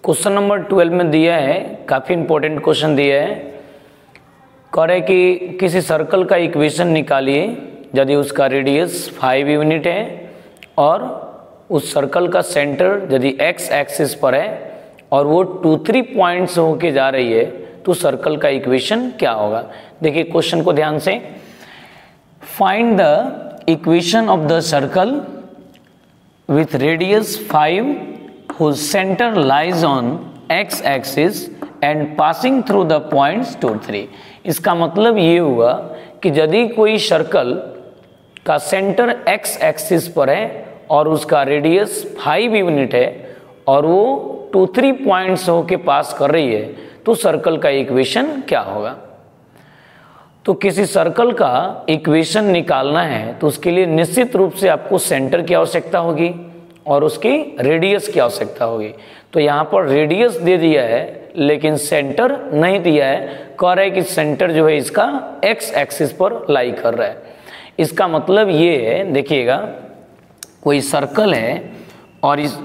Question number 12 में दिया है, काफ़ी इंपॉर्टेंट क्वेश्चन दिया है। कह रहे कि किसी सर्कल का इक्वेशन निकालिए यदि उसका रेडियस 5 यूनिट है और उस सर्कल का सेंटर यदि एक्स एक्सिस पर है और वो 2-3 पॉइंट्स होके जा रही है तो सर्कल का इक्वेशन क्या होगा। देखिए क्वेश्चन को ध्यान से, find the equation of the circle with radius 5 whose center lies on x axis and passing through the points 2-3। इसका मतलब ये हुआ कि यदि कोई सर्कल का सेंटर x एक्सिस पर है और उसका रेडियस 5 यूनिट है और वो 2-3 पॉइंट्स होके पास कर रही है तो सर्कल का इक्वेशन क्या होगा। तो किसी सर्कल का इक्वेशन निकालना है तो उसके लिए निश्चित रूप से आपको सेंटर की आवश्यकता होगी और उसकी रेडियस की आवश्यकता होगी। तो यहाँ पर रेडियस दे दिया है लेकिन सेंटर नहीं दिया है। कह रहा है कि सेंटर जो है इसका एक्स एक्सिस पर लाई कर रहा है। इसका मतलब ये है, देखिएगा कोई सर्कल है और इस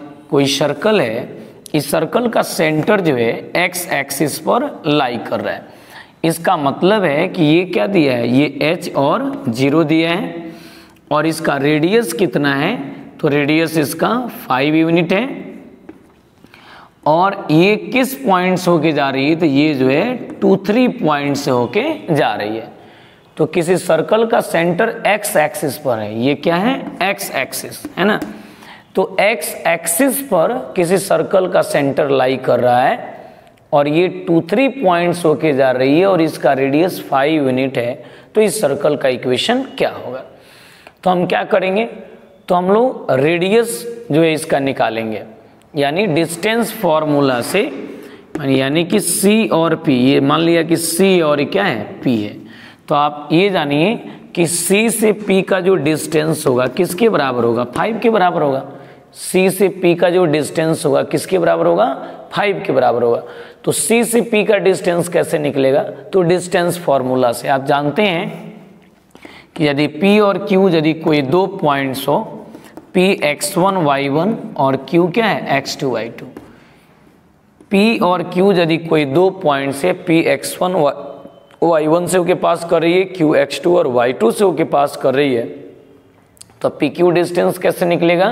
सर्कल का सेंटर जो है एक्स एक्सिस पर लाई कर रहा है। इसका मतलब है कि ये क्या दिया है, ये h और 0 दिया है और इसका रेडियस कितना है, तो रेडियस इसका 5 यूनिट है और ये किस पॉइंट से होके जा रही है, तो ये जो है 2-3 पॉइंट से होके जा रही है। तो किसी सर्कल का सेंटर एक्स एक्सिस पर है, ये क्या है एक्स एक्सिस है ना। तो एक्स एक्सिस पर किसी सर्कल का सेंटर लाई कर रहा है और ये 2-3 पॉइंट्स होके जा रही है और इसका रेडियस 5 यूनिट है। तो इस सर्कल का इक्वेशन क्या होगा। तो हम क्या करेंगे, तो हम लोग रेडियस जो है इसका निकालेंगे, यानी डिस्टेंस फॉर्मूला से, यानी कि C और P, ये मान लिया कि C और क्या है P है। तो आप ये जानिए कि C से P का जो डिस्टेंस होगा किसके बराबर होगा, 5 के बराबर होगा। C से P का जो डिस्टेंस होगा किसके बराबर होगा, 5 के बराबर होगा। तो C से P का डिस्टेंस कैसे निकलेगा, तो डिस्टेंस फॉर्मूला से। आप जानते हैं कि यदि P और Q यदि कोई 2 पॉइंट्स हो, P x1 y1 और Q क्या है x2 y2। P और Q यदि कोई 2 पॉइंट्स है, P x1 y1 से होके पास कर रही है, Q x2 और y2 से होके पास कर रही है, तो PQ डिस्टेंस कैसे निकलेगा,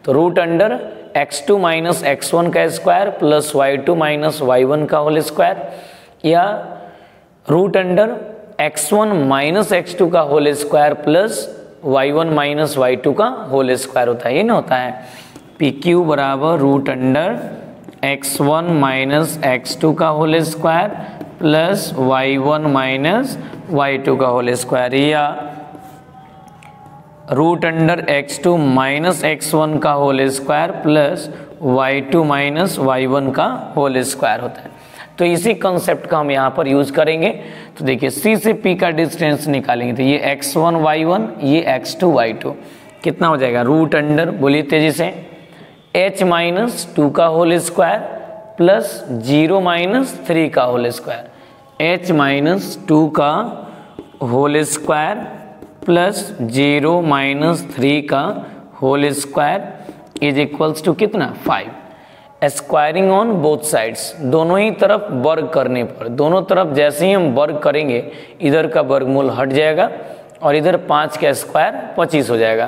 तो root under x2 minus x1 का square plus y2 minus y1 का होल स्क्वायर, या root under x1 minus x2 का whole square plus y1 minus y2 का होल स्क्वायर होता है। ये ना होता है PQ बराबर root under x1 minus x2 का whole square plus y1 minus y2 का होल स्क्वायर, या root under x2 minus x1 का whole square plus y2 minus y1 का होल स्क्वायर होता है। तो इसी कॉन्सेप्ट का हम यहाँ पर यूज करेंगे। तो देखिए C से P का डिस्टेंस निकालेंगे, तो ये x1 y1 ये x2 y2 कितना हो जाएगा, रूट अंडर, बोलिए तेजी से, h माइनस 2 का होल स्क्वायर प्लस 0 माइनस 3 का होल स्क्वायर, h माइनस 2 का होल स्क्वायर प्लस 0 माइनस 3 का whole square is equals to कितना 5। स्क्वायरिंग ऑन बोथ साइड्स, दोनों ही तरफ वर्ग करने पर, दोनों तरफ जैसे ही हम वर्ग करेंगे इधर का वर्गमूल हट जाएगा और इधर 5 का स्क्वायर 25 हो जाएगा।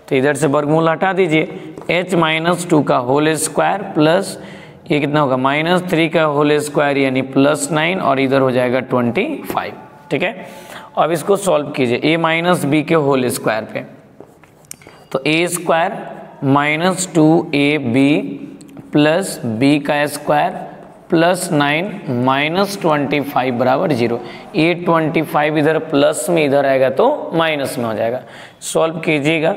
तो इधर से वर्गमूल हटा दीजिए, h माइनस 2 का होल स्क्वायर प्लस ये कितना होगा माइनस 3 का होल स्क्वायर यानी प्लस 9 और इधर हो जाएगा 25। ठीक है, अब इसको सॉल्व कीजिए a माइनस बी के होल स्क्वायर पे, तो a square minus 2ab plus b का स्क्वायर प्लस 9 माइनस 25 बराबर 0। ये 25 इधर प्लस में इधर आएगा तो माइनस में हो जाएगा। सॉल्व कीजिएगा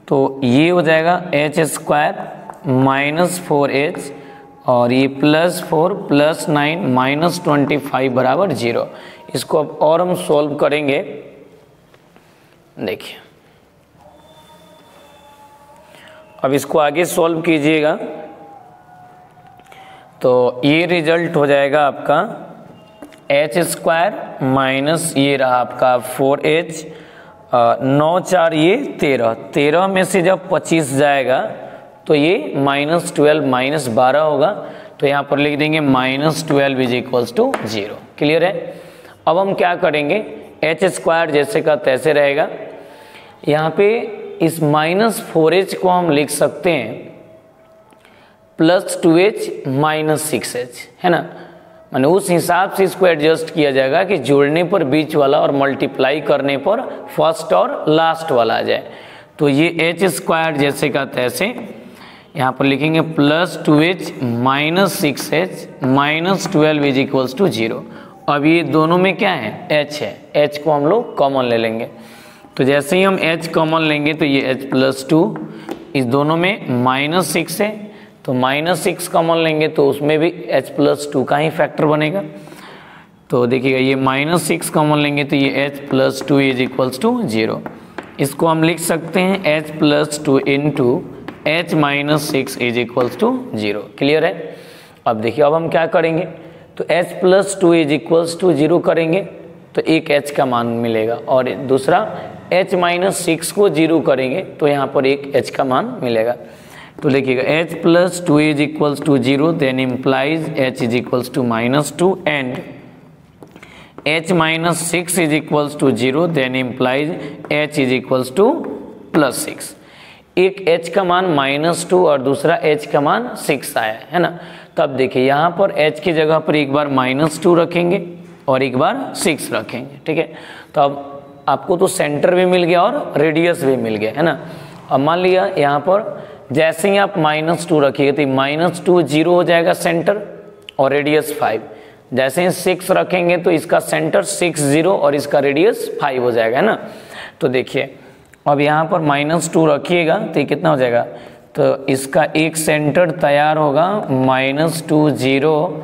तो ये हो जाएगा h स्क्वायर माइनस 4h और ये प्लस 4 प्लस 9 माइनस 25 बराबर 0। इसको अब और हम सॉल्व करेंगे। देखिए अब इसको आगे सॉल्व कीजिएगा तो ये रिजल्ट हो जाएगा आपका h स्क्वायर माइनस ये रहा आपका 4h, 9 4 ये 13 में से जब 25 जाएगा तो ये -12 -12 होगा। तो यहाँ पर लिख देंगे -12 इज इक्वल्स टू 0। क्लियर है। अब हम क्या करेंगे, एच स्क्वायर जैसे का तैसे रहेगा। यहाँ पे इस -4h को हम लिख सकते हैं +2h -6h, है ना। माने उस हिसाब से इसको एडजस्ट किया जाएगा कि जोड़ने पर बीच वाला और मल्टीप्लाई करने पर फर्स्ट और लास्ट वाला आ जाए। तो ये एच स्क्वायर जैसे का तैसे यहाँ पर लिखेंगे +2h -6h -12 is equals to 0। अब ये दोनों में क्या है, h है, h को हम लोग कॉमन ले लेंगे। तो जैसे ही हम h कॉमन लेंगे तो ये h +2, इस दोनों में -6 है तो -6 कॉमन लेंगे तो उसमें भी h +2 का ही फैक्टर बनेगा। तो देखिएगा ये -6 कॉमन लेंगे तो ये h +2 इज इक्वल्स टू 0। इसको हम लिख सकते हैं h +2 into h -6 is equals to 0। Clear है। अब देखिए अब हम क्या करेंगे, तो h +2 इज इक्वल्स टू 0 करेंगे तो एक h का मान मिलेगा, और दूसरा h -6 को 0 करेंगे तो यहाँ पर एक h का मान मिलेगा। तो देखिएगा h +2 is equals to 0 then implies h is equals to -2 and h -6 is equals to 0 then implies h is equals to +6। एक h का मान -2 और दूसरा h का मान 6 आया है ना। तब देखिए यहाँ पर h की जगह पर एक बार -2 रखेंगे और एक बार 6 रखेंगे, ठीक है। तो अब आपको तो सेंटर भी मिल गया और रेडियस भी मिल गया, है ना। अब मान लिया यहाँ पर जैसे ही आप -2 रखिएगा तो -2 0 हो जाएगा सेंटर और रेडियस 5। जैसे ही 6 रखेंगे तो इसका सेंटर 6 0 और इसका रेडियस 5 हो जाएगा, है ना। तो देखिए अब यहाँ पर -2 रखिएगा तो ये कितना हो जाएगा, तो इसका एक सेंटर तैयार होगा -2 0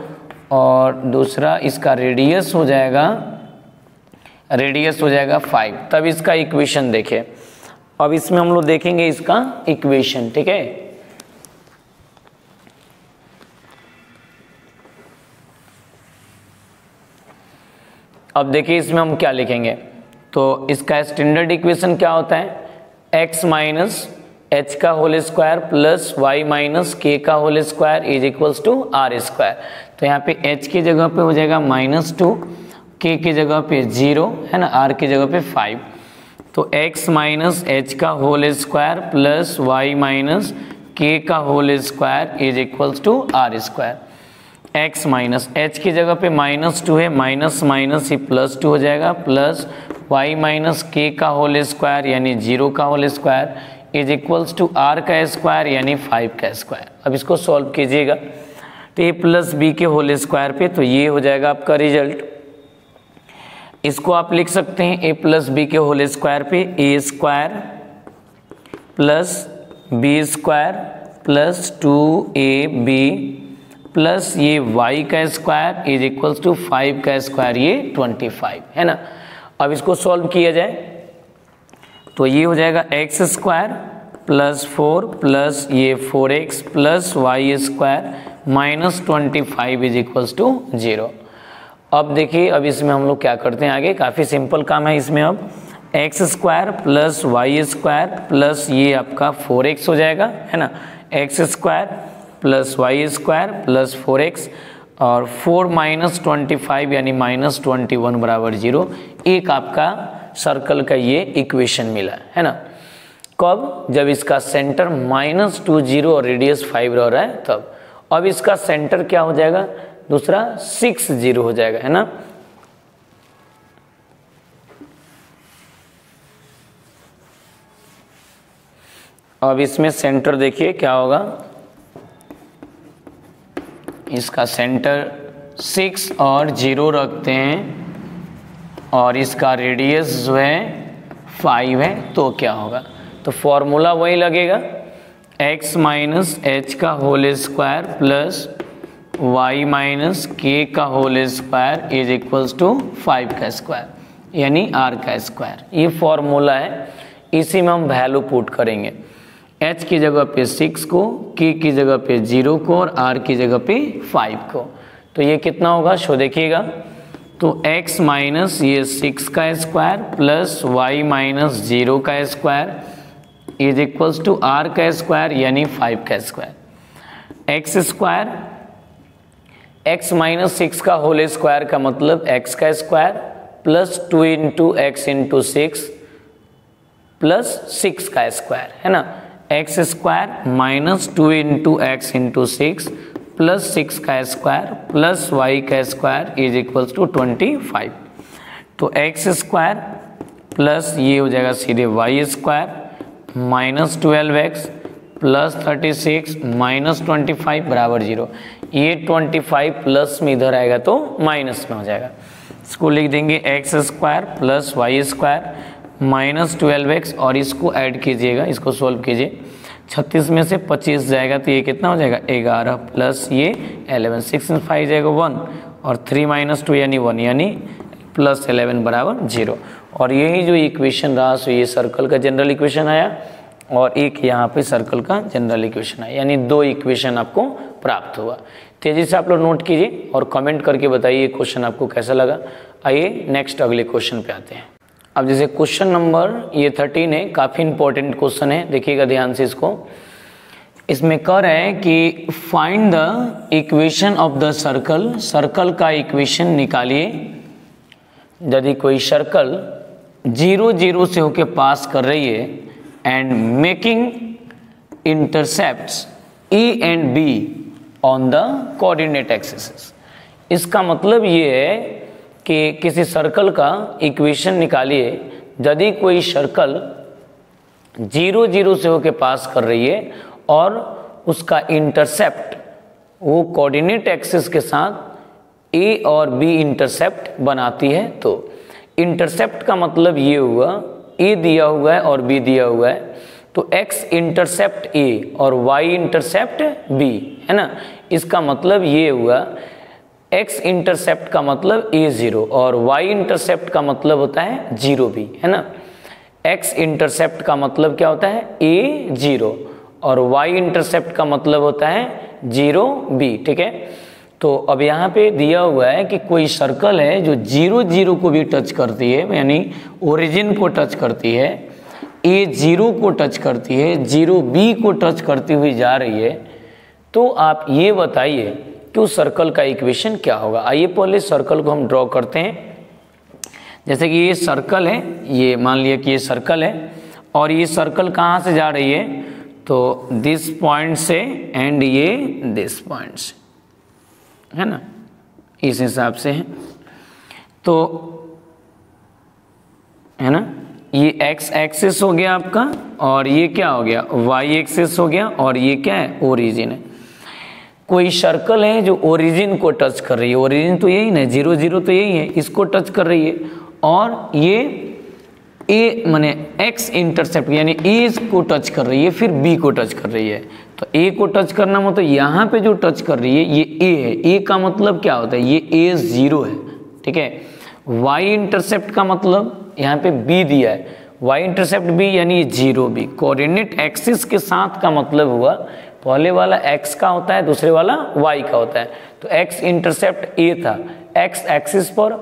और दूसरा इसका रेडियस हो जाएगा 5। तब इसका इक्वेशन देखिए। अब इसमें हम लोग देखेंगे इसका इक्वेशन, ठीक है। अब देखिए इसमें हम क्या लिखेंगे, तो इसका स्टैंडर्ड इक्वेशन क्या होता है, x -h का whole square plus y -k का whole square is equals to r square. तो यहाँ पे h की जगह पे हो जाएगा -2, k की जगह पे 0, है ना, r की जगह पे 5। तो x -h का whole square plus y -k का whole square is equals to r square. x -h की जगह पे -2 है, माइनस माइनस ही +2 हो जाएगा, प्लस y -k का होल स्क्वायर यानी 0 का whole square is equals to r का स्क्वायर यानी 5 का स्क्वायर। अब इसको सॉल्व कीजिएगा तो a + b के होल स्क्वायर पे, तो ये हो जाएगा आपका रिजल्ट। इसको आप लिख सकते हैं a + b के होल स्क्वायर पे a square plus b square plus 2ab plus ये y का स्क्वायर इज इक्वल्स टू 5 का स्क्वायर, ये 25, है ना। अब इसको सॉल्व किया जाए तो ये हो जाएगा x स्क्वायर प्लस 4 प्लस ये 4x plus y square -25 is equals to 0। अब देखिए अब इसमें हम लोग क्या करते हैं आगे, काफ़ी सिंपल काम है इसमें। अब x square plus y square plus ये आपका 4x हो जाएगा, है ना, x square plus y square plus 4x और 4 -25 यानी -21 बराबर 0। एक आपका सर्कल का ये इक्वेशन मिला, है ना। कब, जब इसका सेंटर -2 0 और रेडियस 5 रह रहा है तब। अब इसका सेंटर क्या हो जाएगा, दूसरा 6 0 हो जाएगा, है ना। अब इसमें सेंटर देखिए क्या होगा, इसका सेंटर 6 और 0 रखते हैं और इसका रेडियस जो है 5 है, तो क्या होगा, तो फॉर्मूला वही लगेगा x -h का whole square plus y -k का whole square is equals to 5 का स्क्वायर यानी r का स्क्वायर। ये फॉर्मूला है, इसी में हम वैल्यू पुट करेंगे, h की जगह पे 6 को, k की जगह पे 0 को और r की जगह पे 5 को। तो ये कितना होगा शो देखिएगा, तो x माइनस ये 6 का स्क्वायर प्लस y -0 का square is equals to r का स्क्वायर यानी 5 का square. x square x minus 6 का होल स्क्वायर का मतलब x का square plus 2 into x into 6 plus 6 का स्क्वायर, है ना। X square minus 2 into x into 6 plus 6 का स्क्वायर प्लस वाई का स्क्वायर इज इक्वल्स टू 25। तो एक्स स्क्वायर प्लस ये हो जाएगा सीधे y square minus 12x plus 36 minus 25 बराबर 0। ये 25 प्लस में इधर आएगा तो माइनस में हो जाएगा। इसको लिख देंगे x square plus Y square minus 12x और इसको ऐड कीजिएगा, इसको सोल्व कीजिए। 36 में से 25 जाएगा तो ये कितना हो जाएगा 11 प्लस ये 11, 6 में 5 जाएगा 1 और 3 माइनस 2 यानी 1 यानी प्लस 11 बराबर 0। और यही जो इक्वेशन रहा सो ये सर्कल का जनरल इक्वेशन आया और एक यहाँ पे सर्कल का जनरल इक्वेशन आया, यानी 2 इक्वेशन आपको प्राप्त हुआ। तेजी से आप लोग नोट कीजिए और कमेंट करके बताइए क्वेश्चन आपको कैसा लगा। आइए नेक्स्ट अगले क्वेश्चन पे आते हैं। अब जैसे क्वेश्चन नंबर ये 13 है, काफ़ी इंपॉर्टेंट क्वेश्चन है, देखिएगा ध्यान से इसको। इसमें कह रहे हैं कि find the equation of the circle, circle का इक्वेशन निकालिए यदि कोई सर्कल 0 0 से होके पास कर रही है and making intercepts A and be on the coordinate axis. इसका मतलब ये है कि किसी सर्कल का इक्वेशन निकालिए यदि कोई सर्कल 0 0 से होके पास कर रही है और उसका इंटरसेप्ट वो कोऑर्डिनेट एक्सिस के साथ ए और बी इंटरसेप्ट बनाती है। तो इंटरसेप्ट का मतलब ये हुआ ए दिया हुआ है और बी दिया हुआ है, तो एक्स इंटरसेप्ट ए और वाई इंटरसेप्ट बी, है ना। इसका मतलब ये हुआ एक्स इंटरसेप्ट का मतलब a0 और वाई इंटरसेप्ट का मतलब होता है 0b, है ना। एक्स इंटरसेप्ट का मतलब क्या होता है a0 और वाई इंटरसेप्ट का मतलब होता है 0b, ठीक है। तो अब यहाँ पे दिया हुआ है कि कोई सर्कल है जो 0 0 को भी टच करती है, यानी ओरिजिन को टच करती है, a0 को टच करती है, 0b को टच करती हुई जा रही है। तो आप ये बताइए कि उस सर्कल का इक्वेशन क्या होगा। आइए पहले सर्कल को हम ड्रॉ करते हैं। जैसे कि ये सर्कल है, ये मान लिया कि ये सर्कल है और ये सर्कल कहाँ से जा रही है, तो दिस पॉइंट से एंड ये दिस पॉइंट से, है ना, इस हिसाब से है। तो है ना, ये एक्स एक्सिस हो गया आपका और ये क्या हो गया वाई एक्सिस हो गया और ये क्या है ओरिजिन है। कोई सर्कल है जो ओरिजिन को टच कर रही है, ओरिजिन तो यही ना 0 0 तो यही है, इसको टच कर रही है और ये ए माने एक्स इंटरसेप्ट यानी ए को टच कर रही है, फिर बी को टच कर रही है। तो ए को टच करना मतलब यहाँ पे जो टच कर रही है ये ए है, ए का मतलब क्या होता है ये a0 है, ठीक है। वाई इंटरसेप्ट का मतलब यहाँ पे बी दिया है, वाई इंटरसेप्ट बी यानी 0b। कोऑर्डिनेट एक्सिस के साथ का मतलब हुआ पहले वाला x का होता है, दूसरे वाला y का होता है। तो x इंटरसेप्ट a था, x एक्सिस पर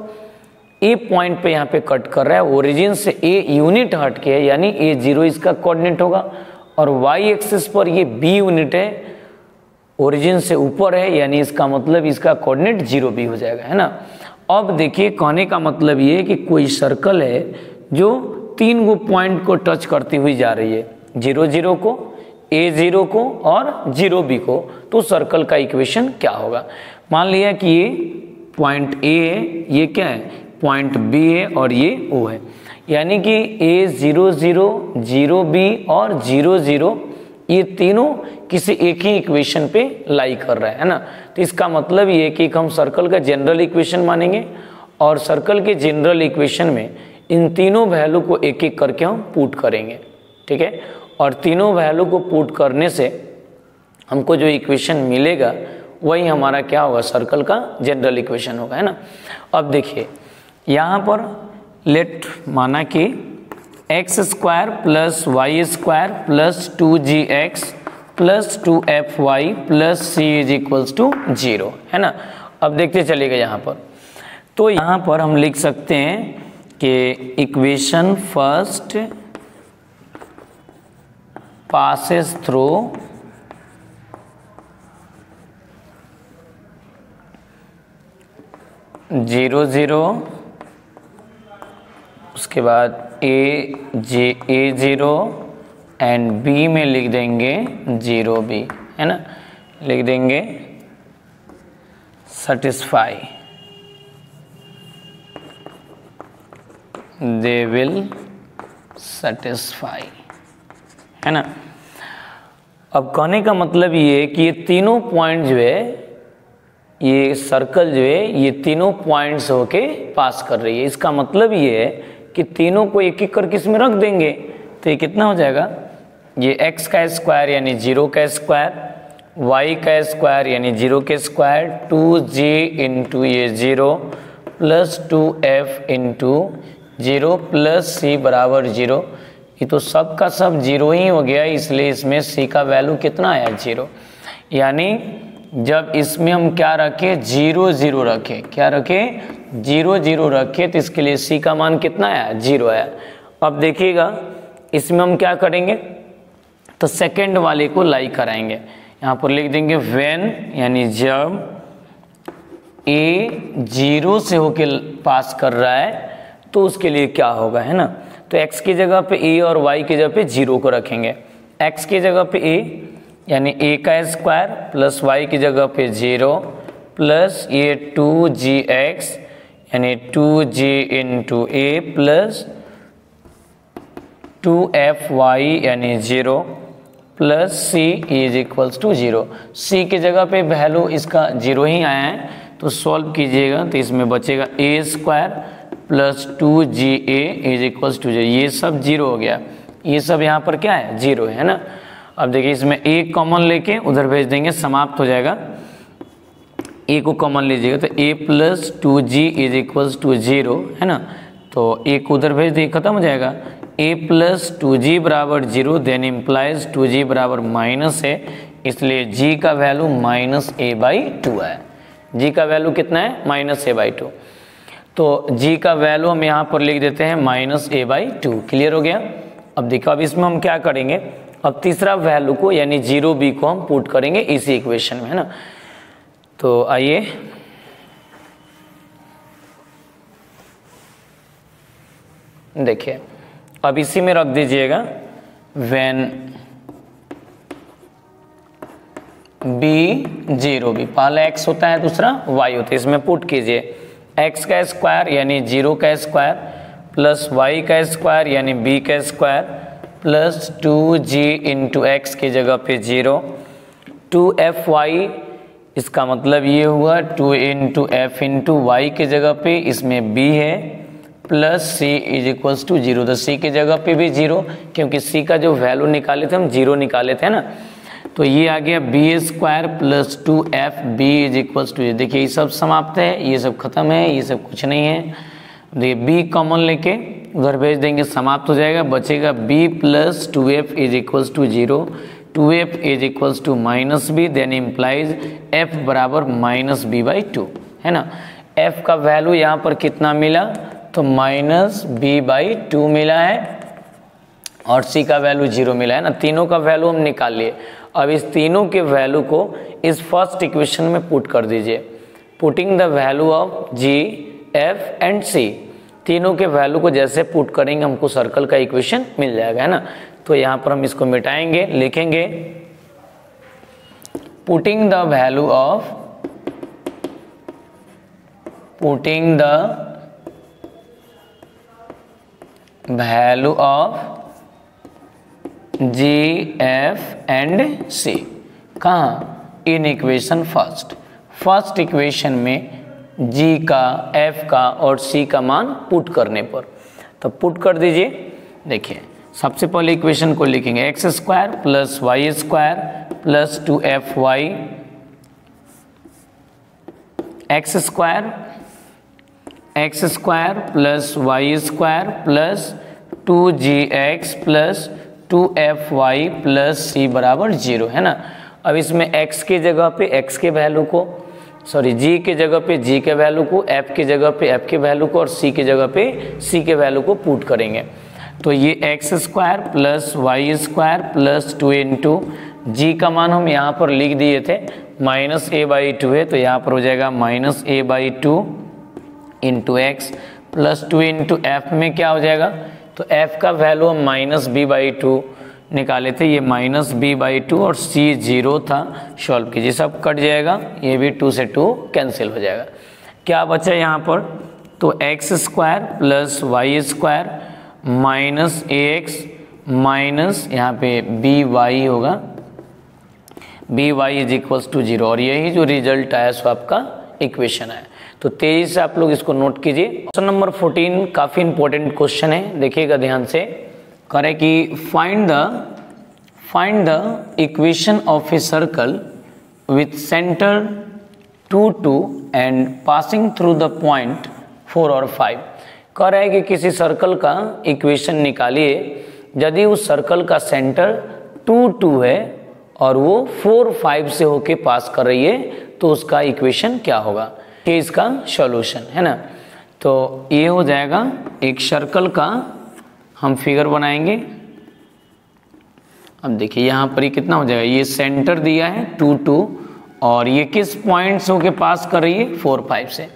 a पॉइंट पे यहाँ पे कट कर रहा है, ओरिजिन से a यूनिट हट के है यानी a0 इसका कोऑर्डिनेट होगा और y एक्सिस पर ये b यूनिट है, ओरिजिन से ऊपर है यानी इसका मतलब इसका कोऑर्डिनेट 0b हो जाएगा, है ना। अब देखिए कहने का मतलब ये है कि कोई सर्कल है जो 3 गो पॉइंट को टच करती हुई जा रही है, 0 0 को, a0 को और 0b को। तो सर्कल का इक्वेशन क्या होगा। मान लिया कि ये पॉइंट a है, ये क्या है पॉइंट b है और ये o है, यानी कि a0 0 0b और 0 0 ये तीनों किसी एक ही इक्वेशन पे लाई कर रहा है ना। तो इसका मतलब ये कि हम सर्कल का जनरल इक्वेशन मानेंगे और सर्कल के जनरल इक्वेशन में इन तीनों वैल्यू को एक एक करके हम पुट करेंगे, ठीक है। और तीनों वैल्यू को पुट करने से हमको जो इक्वेशन मिलेगा वही हमारा क्या होगा सर्कल का जनरल इक्वेशन होगा, है ना। अब देखिए यहाँ पर लेट माना कि x square plus Y square plus 2gx plus 2fy plus c is equals to 0, है ना। अब देखते चलिएगा यहाँ पर, तो यहाँ पर हम लिख सकते हैं कि इक्वेशन फर्स्ट passes through 0 0, उसके बाद A0 एंड B में लिख देंगे 0B, है ना, लिख देंगे सेटिस्फाई, दे विल सेटिस्फाई, है ना। अब कहने का मतलब ये है कि ये तीनों पॉइंट जो है, ये सर्कल जो है, ये तीनों पॉइंट्स होके पास कर रही है। इसका मतलब ये है कि तीनों को एक एक करके इसमें रख देंगे तो ये कितना हो जाएगा, ये x का स्क्वायर यानी 0 का स्क्वायर, y का स्क्वायर यानी 0 के स्क्वायर, 2g इंटू ये 0 plus 2f into 0 plus c बराबर 0। ये तो सब का सब 0 ही हो गया, इसलिए इसमें c का वैल्यू कितना आया, 0। यानी जब इसमें हम क्या रखें, 0 0 रखें, क्या रखें, 0 0 रखें, तो इसके लिए c का मान कितना आया, 0 आया। अब देखिएगा इसमें हम क्या करेंगे, तो सेकंड वाले को लाइक कराएंगे। यहाँ पर लिख देंगे व्हेन, यानी जब a 0 से होके पास कर रहा है तो उसके लिए क्या होगा, है ना। तो x की जगह पे a और y की जगह पे 0 को रखेंगे। x की जगह पे a यानी a का स्क्वायर प्लस y की जगह पे 0 प्लस ये 2gx यानी 2g into a plus 2fy यानी 0 plus c is equals to 0। c की जगह पे वैल्यू इसका 0 ही आया है, तो सॉल्व कीजिएगा तो इसमें बचेगा a square plus 2ga is equals to 0। ये सब 0 हो गया, ये सब यहाँ पर क्या है, 0 है ना। अब देखिए इसमें a कॉमन लेके उधर भेज देंगे, समाप्त हो जाएगा। a को कॉमन लीजिएगा तो a plus 2g is equals to 0, है ना। तो a को उधर भेज दिए, खत्म हो जाएगा। a प्लस 2g बराबर 0, देन इम्प्लाइज 2g बराबर माइनस है, इसलिए g का वैल्यू माइनस a/2 है। g का वैल्यू कितना है, माइनस a/2। तो g का वैल्यू हम यहाँ पर लिख देते हैं माइनस a/2। क्लियर हो गया। अब देखो, अब इसमें हम क्या करेंगे, अब तीसरा वैल्यू को यानी 0b को हम पुट करेंगे इसी इक्वेशन में, है ना। तो आइए देखिए, अब इसी में रख दीजिएगा व्हेन b 0b, पहला x होता है दूसरा y होता है, इसमें पुट कीजिए x का स्क्वायर यानी 0 का स्क्वायर प्लस y का स्क्वायर यानी b का square plus 2g into x की जगह पे 0, 2fy, इसका मतलब ये हुआ 2 इंटू एफ इंटू वाई की जगह पे इसमें b है plus c is equals to 0। तो c की जगह पे भी 0, क्योंकि c का जो वैल्यू निकाले थे हम 0 निकाले थे ना। तो ये आ गया b square plus 2fb is equals to, देखिए ये सब समाप्त है, ये सब खत्म है, ये सब कुछ नहीं है। देखिए b कॉमन लेके उधर भेज देंगे, समाप्त हो जाएगा, बचेगा b plus 2f is equals to 0, 2f is equals to minus b, then implies f बराबर माइनस b/2, है ना। f का वैल्यू यहाँ पर कितना मिला, तो माइनस b/2 मिला है और c का वैल्यू 0 मिला है ना। तीनों का वैल्यू हम निकाल लिए। अब इस तीनों के वैल्यू को इस फर्स्ट इक्वेशन में पुट कर दीजिए। Putting the value of g, f and c, तीनों के वैल्यू को जैसे पुट करेंगे हमको सर्कल का इक्वेशन मिल जाएगा, है ना। तो यहाँ पर हम इसको मिटाएंगे, लिखेंगे putting the value of, putting the value of G, F and C, कहाँ, इन इक्वेशन फर्स्ट इक्वेशन में जी का, एफ का और सी का मान पुट करने पर। तो पुट कर दीजिए। देखिए सबसे पहले इक्वेशन को लिखेंगे x square plus Y square plus 2fy, x square plus Y square plus 2gx plus 2fy plus c बराबर 0, है ना। अब इसमें x की जगह पे x के वैल्यू को, सॉरी g की जगह पे g के वैल्यू को, f की जगह पे f के वैल्यू को और c की जगह पे c के वैल्यू को पुट करेंगे। तो ये X square plus Y square plus 2 into G का मान हम यहाँ पर लिख दिए थे माइनस a/2 है, तो यहाँ पर हो जाएगा minus a/2 into x plus 2 into F में क्या हो जाएगा, तो एफ का वैल्यू हम -b/2 निकाले थे, ये -b/2 और c 0 था। सॉल्व कीजिए, सब कट जाएगा, ये भी 2 से 2 कैंसिल हो जाएगा। क्या बचा यहाँ पर, तो x² plus y² minus ax minus यहाँ पे by होगा, by इज इक्वल्स टू 0, और यही जो रिजल्ट आया सो आपका इक्वेशन है। तो तेजी से आप लोग इसको नोट कीजिए। क्वेश्चन नंबर 14 काफ़ी इंपॉर्टेंट क्वेश्चन है, देखिएगा ध्यान से। करें कि find the equation of a circle with centre 2 2 and passing through the point 4 और 5। कह रहा है कि किसी सर्कल का इक्वेशन निकालिए यदि उस सर्कल का सेंटर 2 2 है और वो 4 5 से होके पास कर रही है, तो उसका इक्वेशन क्या होगा, ये इसका सॉल्यूशन है ना। तो ये हो जाएगा एक सर्कल का हम फिगर बनाएंगे। अब देखिए यहाँ पर ये कितना हो जाएगा, ये सेंटर दिया है 2 2 और ये किस पॉइंट से होके पास कर रही है 4 5 से।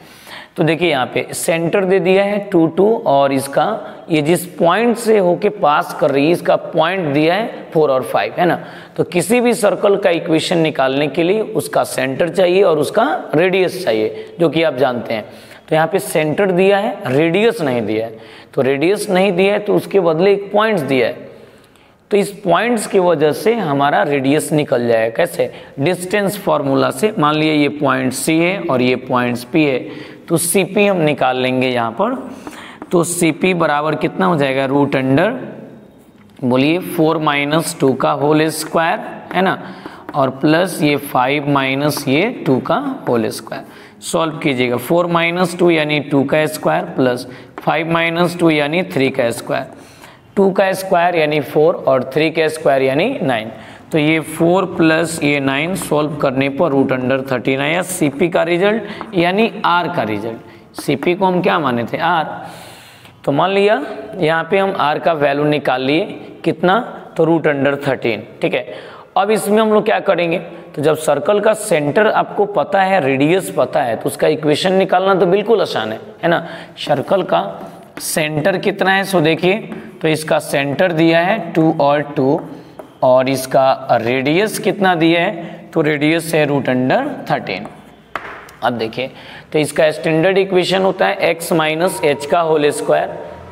तो देखिए यहाँ पे सेंटर दे दिया है 2 2 और इसका ये जिस पॉइंट से होके पास कर रही है इसका पॉइंट दिया है 4 और 5 है ना। तो किसी भी सर्कल का इक्वेशन निकालने के लिए उसका सेंटर चाहिए और उसका रेडियस चाहिए, जो कि आप जानते हैं। तो यहाँ पे सेंटर दिया है, रेडियस नहीं दिया है। तो रेडियस नहीं दिया है तो उसके बदले एक पॉइंट्स दिया है, तो इस पॉइंट्स की वजह से हमारा रेडियस निकल जाएगा। कैसे, डिस्टेंस फार्मूला से। मान लिया ये पॉइंट सी है और ये पॉइंट्स पी है, तो सी पी हम निकाल लेंगे यहाँ पर। तो सी पी बराबर कितना हो जाएगा, रूट अंडर बोलिए 4 - 2 का होल स्क्वायर है ना, और प्लस ये 5 माइनस ये 2 का होल स्क्वायर। सॉल्व कीजिएगा, 4 - 2 यानी 2 का स्क्वायर प्लस 5 - 2 यानी 3 का स्क्वायर। 2 का स्क्वायर यानी 4 और 3 का स्क्वायर यानी 9। तो ये 4 प्लस ये 9 सॉल्व करने पर रूट अंडर 13 आया। सीपी का रिजल्ट यानी आर का रिजल्ट। सीपी को हम क्या माने थे, आर। तो मान लिया यहाँ पे हम आर का वैल्यू निकाल लिए, कितना, तो रूट अंडर 13। ठीक है, अब इसमें हम लोग क्या करेंगे, तो जब सर्कल का सेंटर आपको पता है, रेडियस पता है, तो उसका इक्वेशन निकालना तो बिल्कुल आसान है ना। सर्कल का सेंटर कितना है, सो देखिए, तो इसका सेंटर दिया है 2 और 2 और इसका रेडियस कितना दिया है, तो रेडियस है रूट अंडर 13। अब देखिए, तो इसका स्टैंडर्ड इक्वेशन होता है x माइनस एच का whole square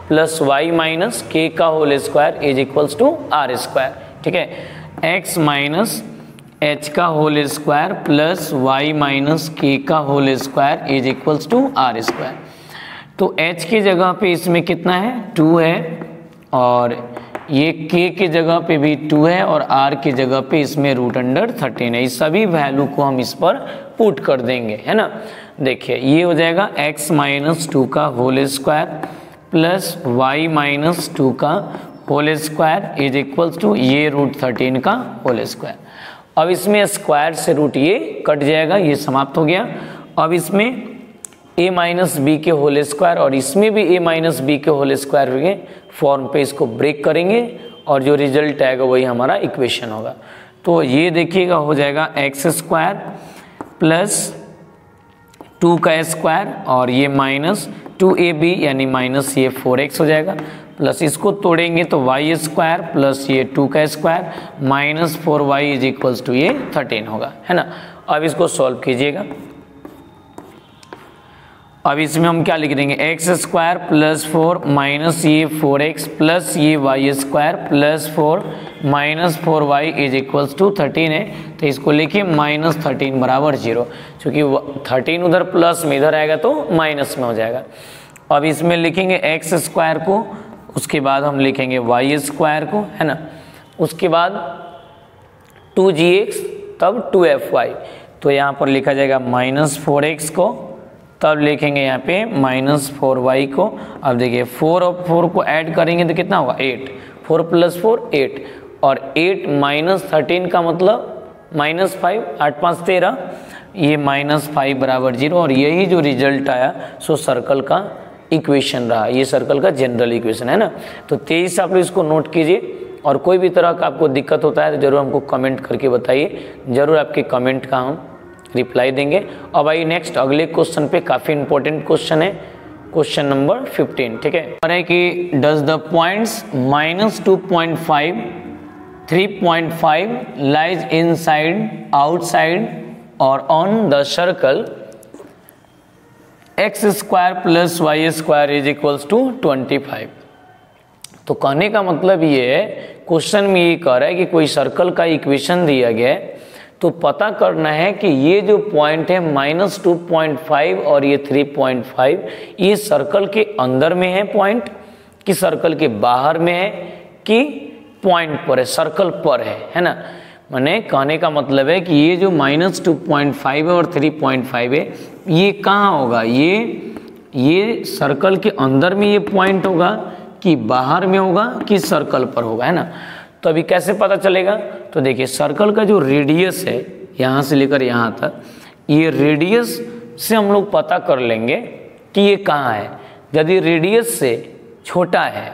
plus y minus k का whole square is equals to r square. ठीक है, x माइनस एच का whole square plus y minus k का whole square is equals to r square. तो h की जगह पे इसमें कितना है, 2 है, और ये k की जगह पे भी 2 है, और r की जगह पे इसमें रूट अंडर 13 है। इस सभी वैल्यू को हम इस पर पुट कर देंगे, है ना। देखिए ये हो जाएगा x माइनस 2 का whole square plus y minus 2 का whole square is equals to ये रूट 13 का होल स्क्वायर। अब इसमें स्क्वायर से रूट ये कट जाएगा, ये समाप्त हो गया। अब इसमें a माइनस बी के होल स्क्वायर और इसमें भी a माइनस बी के होल स्क्वायर होंगे, फॉर्म पे इसको ब्रेक करेंगे और जो रिजल्ट आएगा वही हमारा इक्वेशन होगा। तो ये देखिएगा हो जाएगा एक्स स्क्वायर प्लस 2 का स्क्वायर और ये माइनस 2ab यानी माइनस ये 4x हो जाएगा, प्लस इसको तोड़ेंगे तो y स्क्वायर प्लस ये 2 का square minus 4y is equals to ये 13 होगा, है ना। अब इसको सॉल्व कीजिएगा। अब इसमें हम क्या लिख देंगे, एक्स स्क्वायर प्लस 4 माइनस ये 4x प्लस ये y square plus 4 minus 4y is equals to 13 है। तो इसको लिखिए माइनस 13 बराबर 0, क्योंकि 13 उधर प्लस में इधर आएगा तो माइनस में हो जाएगा। अब इसमें लिखेंगे एक्स स्क्वायर को, उसके बाद हम लिखेंगे y स्क्वायर को, है ना। उसके बाद 2gx तब 2fy, तो यहाँ पर लिखा जाएगा माइनस 4x को, तब लिखेंगे यहाँ पे माइनस 4y को। अब देखिए 4 और 4 को ऐड करेंगे तो कितना होगा 8, 4 प्लस 4 8, और 8 माइनस 13 का मतलब माइनस 5, 8 5 13, ये माइनस 5 बराबर 0। और यही जो रिजल्ट आया सो सर्कल का इक्वेशन रहा, ये सर्कल का जनरल इक्वेशन है ना। तो 23 आप लोग इसको नोट कीजिए, और कोई भी तरह का आपको दिक्कत होता है तो जरूर हमको कमेंट करके बताइए, जरूर आपके कमेंट का हम रिप्लाई देंगे। अब आइए नेक्स्ट अगले क्वेश्चन पे, काफ़ी इंपॉर्टेंट क्वेश्चन है। क्वेश्चन नंबर 15, ठीक है। और है कि does the points -2.5, 3.5 lies inside, outside और on the circle x² + y² is equals to 25। तो कहने का मतलब ये है, क्वेश्चन में ये कह रहा है कि कोई सर्कल का इक्वेशन दिया गया है, तो पता करना है कि ये जो पॉइंट है -2.5 और ये 3.5, ये सर्कल के अंदर में है पॉइंट कि सर्कल के बाहर में है कि पॉइंट पर है, सर्कल पर है ना। माने कहने का मतलब है कि ये जो -2.5 है और 3.5 है, ये कहाँ होगा, ये सर्कल के अंदर में ये पॉइंट होगा कि बाहर में होगा कि सर्कल पर होगा, है ना। तो अभी कैसे पता चलेगा, तो देखिए सर्कल का जो रेडियस है यहाँ से लेकर यहाँ तक, ये रेडियस से हम लोग पता कर लेंगे कि ये कहाँ है। यदि रेडियस से छोटा है,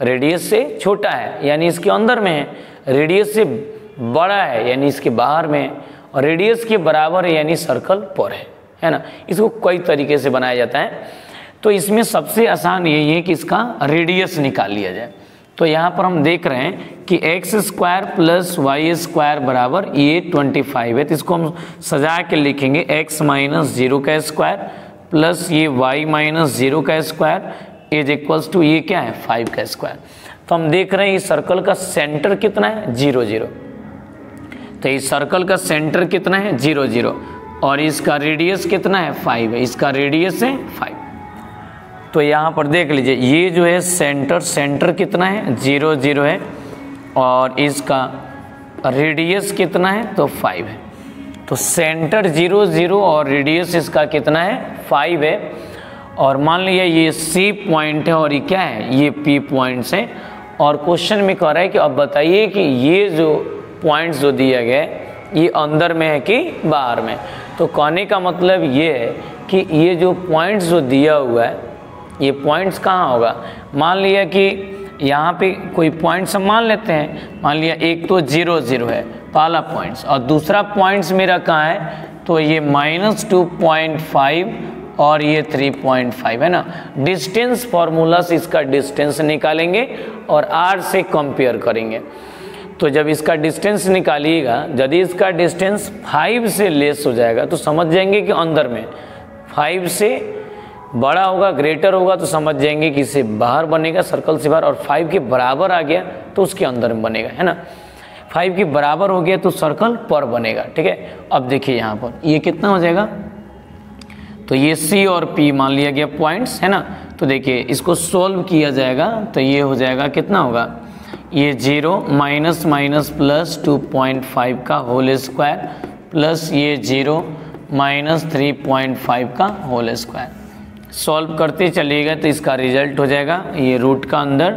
रेडियस से छोटा है यानी इसके अंदर में है, रेडियस से बड़ा है यानी इसके बाहर में है, और रेडियस के बराबर है यानी सर्कल पर है ना। इसको कई तरीके से बनाया जाता है, तो इसमें सबसे आसान यही है कि इसका रेडियस निकाल लिया जाए। तो यहाँ पर हम देख रहे हैं कि x² + y² बराबर ये 25 है, तो इसको हम सजा के लिखेंगे x - 0² प्लस ये y - 0² इज इक्वल्स टू ये क्या है 5²। तो हम देख रहे हैं इस सर्कल का सेंटर कितना है 0, 0। तो इस सर्कल का सेंटर कितना है 0, 0 और इसका रेडियस कितना है 5 है, इसका रेडियस है 5। तो यहाँ पर देख लीजिए ये जो है सेंटर कितना है 0, 0 है और इसका रेडियस कितना है तो 5 है। तो सेंटर 0, 0 और रेडियस इसका कितना है 5 है। और मान लिया ये C पॉइंट है और ये क्या है ये P पॉइंट्स है। और क्वेश्चन में कह रहा है कि अब बताइए कि ये जो पॉइंट्स जो दिया गया है ये अंदर में है कि बाहर में। तो कहने का मतलब ये है कि ये जो पॉइंट्स जो दिया हुआ है ये पॉइंट्स कहाँ होगा। मान लिया कि यहाँ पे कोई पॉइंट्स हम मान लेते हैं, मान लिया एक तो 0, 0 है पहला पॉइंट्स और दूसरा पॉइंट्स मेरा कहाँ है तो ये -2.5 और ये 3.5 है ना। डिस्टेंस फार्मूला से इसका डिस्टेंस निकालेंगे और r से कंपेयर करेंगे। तो जब इसका डिस्टेंस निकालिएगा, यदि इसका डिस्टेंस 5 से लेस हो जाएगा तो समझ जाएंगे कि अंदर में, 5 से बड़ा होगा ग्रेटर होगा तो समझ जाएंगे कि इसे बाहर बनेगा सर्कल से बाहर, और 5 के बराबर आ गया तो उसके अंदर में बनेगा, है ना। 5 के बराबर हो गया तो सर्कल पर बनेगा, ठीक है। अब देखिए यहाँ पर ये कितना हो जाएगा, तो ये C और P मान लिया गया पॉइंट्स, है ना। तो देखिए इसको सोल्व किया जाएगा तो ये हो जाएगा कितना होगा, ये 0 माइनस प्लस 2.5 का होल स्क्वायर प्लस ये 0 - 3.5 का होल स्क्वायर। सॉल्व करते चलिएगा तो इसका रिजल्ट हो जाएगा ये रूट का अंदर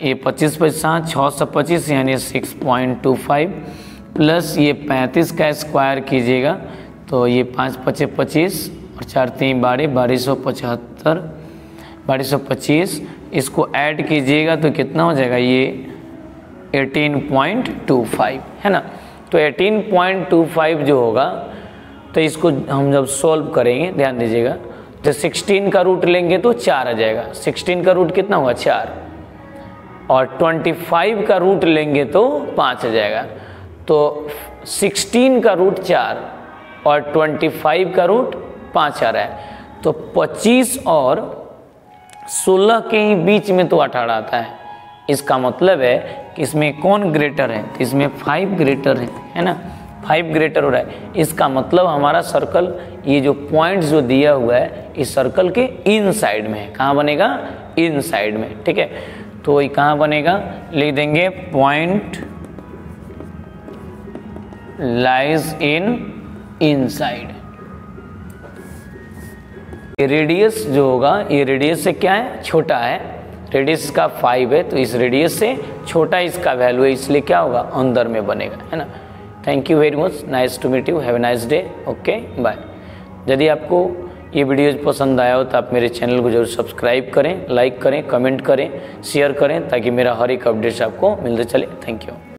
ये 25 × 5 = 625 यानी 6.25 प्लस ये 35 का स्क्वायर कीजिएगा तो ये 5 × 5 = 25 और 4 × 3 = 1275 1225। इसको ऐड कीजिएगा तो कितना हो जाएगा ये 18.25 है ना। तो 18.25 जो होगा तो इसको हम जब सॉल्व करेंगे ध्यान दीजिएगा, तो 16 का रूट लेंगे तो 4 आ जाएगा। 16 का रूट कितना होगा 4 और 25 का रूट लेंगे तो 5 आ जाएगा। तो 16 का रूट 4 और 25 का रूट 5 आ रहा है। तो 25 और 16 के ही बीच में तो 18 आता है। इसका मतलब है कि इसमें कौन ग्रेटर है, तो इसमें 5 ग्रेटर है ना, 5 ग्रेटर हो रहा है। इसका मतलब हमारा सर्कल ये जो पॉइंट्स जो दिया हुआ है इस सर्कल के इन साइड में है। कहाँ बनेगा इन साइड में, ठीक है। तो ये कहाँ बनेगा लिख देंगे पॉइंट लाइज इन साइड। ये रेडियस जो होगा ये रेडियस से क्या है छोटा है, रेडियस का 5 है तो इस रेडियस से छोटा इसका वैल्यू है, इसलिए क्या होगा अंदर में बनेगा, है ना। Thank you very much, nice to meet you, have a nice day, okay bye. यदि आपको ये वीडियोज़ पसंद आया हो तो आप मेरे चैनल को जरूर सब्सक्राइब करें, लाइक करें, कमेंट करें, शेयर करें ताकि मेरा हर एक अपडेट्स आपको मिलते चले। Thank you.